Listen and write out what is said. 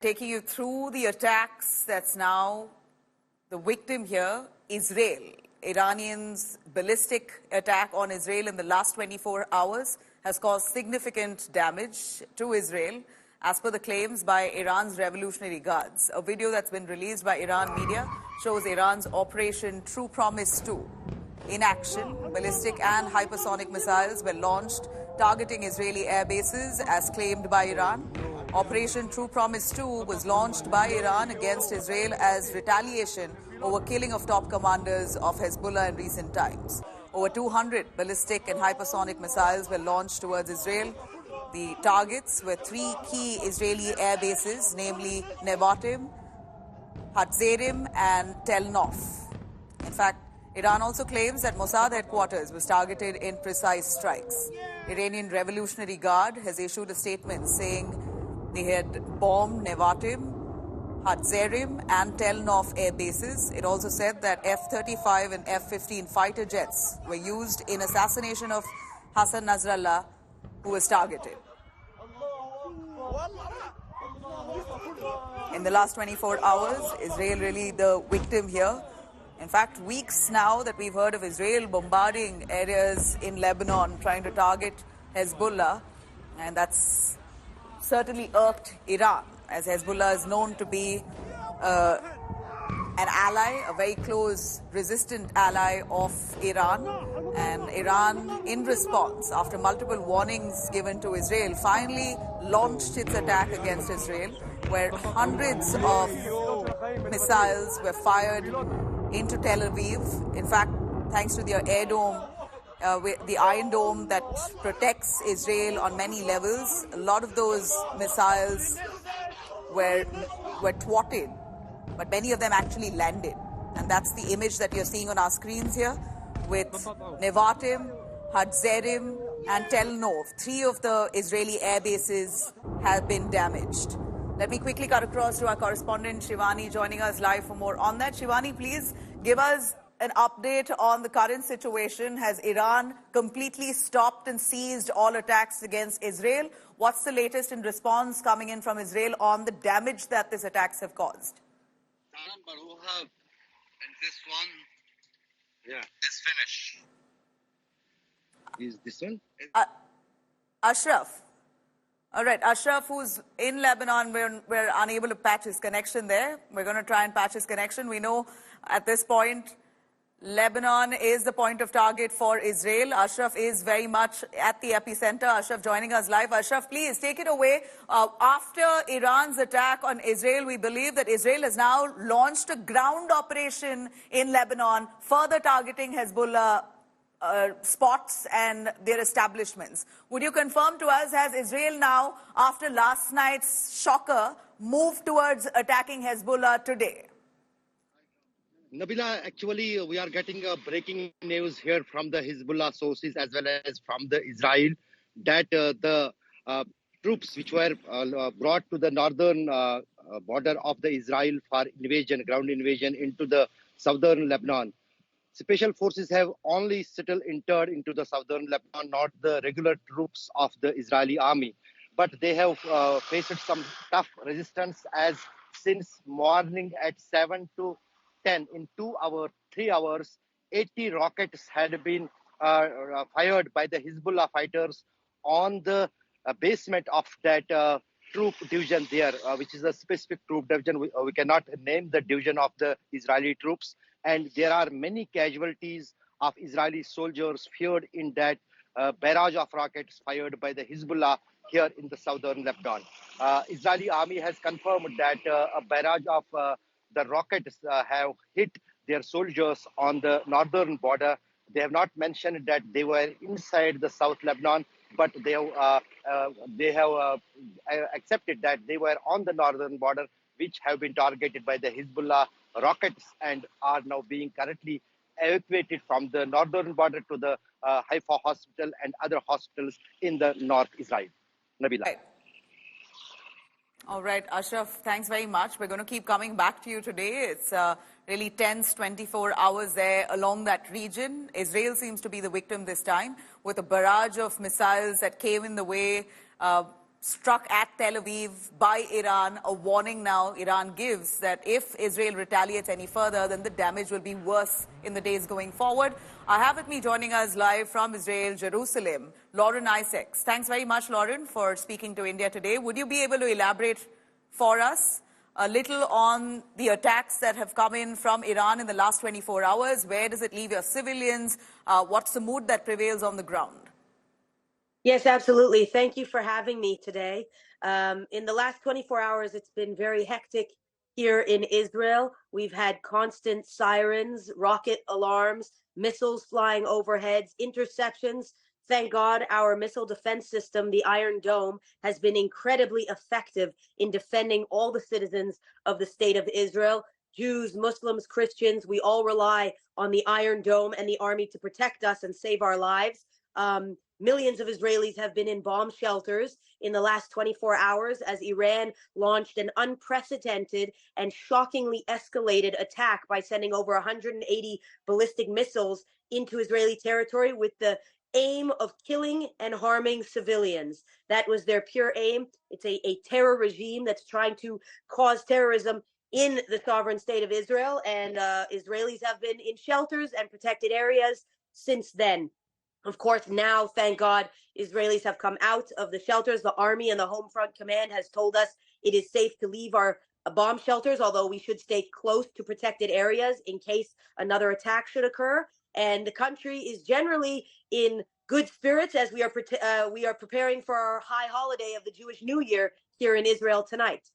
taking you through the attacks that's now the victim here, Israel. Iranians' ballistic attack on Israel in the last 24 hours has caused significant damage to Israel, as per the claims by Iran's Revolutionary Guards. A video that's been released by Iran media shows Iran's Operation True Promise 2 in action. Ballistic and hypersonic missiles were launched targeting Israeli air bases, as claimed by Iran. Operation True Promise 2 was launched by Iran against Israel as retaliation over killing of top commanders of Hezbollah in recent times. Over 200 ballistic and hypersonic missiles were launched towards Israel. The targets were three key Israeli air bases, namely Nabatim, Hatzerim and Tel Nof. In fact, Iran also claims that Mossad headquarters was targeted in precise strikes. Iranian Revolutionary Guard has issued a statement saying they had bombed Nabatim, Hatzerim and Tel Nof air bases. It also said that F-35 and F-15 fighter jets were used in assassination of Hassan Nasrallah, who was targeted. In the last 24 hours, Israel really the victim here. In fact, weeks now that we've heard of Israel bombarding areas in Lebanon, trying to target Hezbollah, and that's certainly irked Iran, as Hezbollah is known to be an ally, a very close, resistant ally of Iran. And Iran, in response, after multiple warnings given to Israel, finally launched its attack against Israel, where hundreds of missiles were fired into Tel Aviv. In fact, thanks to their air dome, the Iron Dome that protects Israel on many levels, a lot of those missiles were thwarted, but many of them actually landed. And that's the image that you're seeing on our screens here, with Nabatim, Hatzerim and Tel Nof. Three of the Israeli air bases have been damaged. Let me quickly cut across to our correspondent Shivani, joining us live for more on that. Shivani, please give us an update on the current situation. Has Iran completely stopped and seized all attacks against Israel? What's the latest in response coming in from Israel on the damage that these attacks have caused? And this one is finished. Is this one? Ashraf. All right, Ashraf, who's in Lebanon, we're unable to patch his connection there. We're going to try and patch his connection. We know at this point, Lebanon is the point of target for Israel. Ashraf is very much at the epicenter. Ashraf joining us live. Ashraf, please take it away. After Iran's attack on Israel, we believe that Israel has now launched a ground operation in Lebanon, further targeting Hezbollah spots and their establishments. Would you confirm to us, has Israel now, after last night's shocker, moved towards attacking Hezbollah today? Nabila, actually, we are getting breaking news here from the Hezbollah sources as well as from the Israel that the troops which were brought to the northern border of the Israel for invasion, ground invasion into the southern Lebanon. Special forces have only entered into the southern Lebanon, not the regular troops of the Israeli army. But they have faced some tough resistance, as since morning at 7 to 10, in 3 hours, 80 rockets had been fired by the Hezbollah fighters on the basement of that troop division there, which is a specific troop division. We cannot name the division of the Israeli troops. And there are many casualties of Israeli soldiers feared in that barrage of rockets fired by the Hezbollah here in the southern Lebanon. Israeli army has confirmed that a barrage of the rockets have hit their soldiers on the northern border. They have not mentioned that they were inside the South Lebanon, but they have accepted that they were on the northern border, which have been targeted by the Hezbollah rockets and are now being currently evacuated from the northern border to the Haifa hospital and other hospitals in the North Israel. Nabila. Right. All right, Ashraf, thanks very much. We're going to keep coming back to you today. It's really tense 24 hours there along that region. Israel seems to be the victim this time, with a barrage of missiles that came in the way struck at Tel Aviv by Iran, a warning now Iran gives that if Israel retaliates any further, then the damage will be worse in the days going forward. I have with me joining us live from Israel, Jerusalem, Lauren Isaacs. Thanks very much, Lauren, for speaking to India today. Would you be able to elaborate for us a little on the attacks that have come in from Iran in the last 24 hours? Where does it leave your civilians? What's the mood that prevails on the ground? Yes, absolutely. Thank you for having me today. In the last 24 hours, it's been very hectic here in Israel. We've had constant sirens, rocket alarms, missiles flying overhead, interceptions. Thank God our missile defense system, the Iron Dome, has been incredibly effective in defending all the citizens of the state of Israel. Jews, Muslims, Christians, we all rely on the Iron Dome and the army to protect us and save our lives. Millions of Israelis have been in bomb shelters in the last 24 hours as Iran launched an unprecedented and shockingly escalated attack by sending over 180 ballistic missiles into Israeli territory with the aim of killing and harming civilians. That was their pure aim. It's a terror regime that's trying to cause terrorism in the sovereign state of Israel, and Israelis have been in shelters and protected areas since then. Of course, now, thank God, Israelis have come out of the shelters. The Army and the Home Front Command has told us it is safe to leave our bomb shelters, although we should stay close to protected areas in case another attack should occur. And the country is generally in good spirits as we are preparing for our high holiday of the Jewish New Year here in Israel tonight.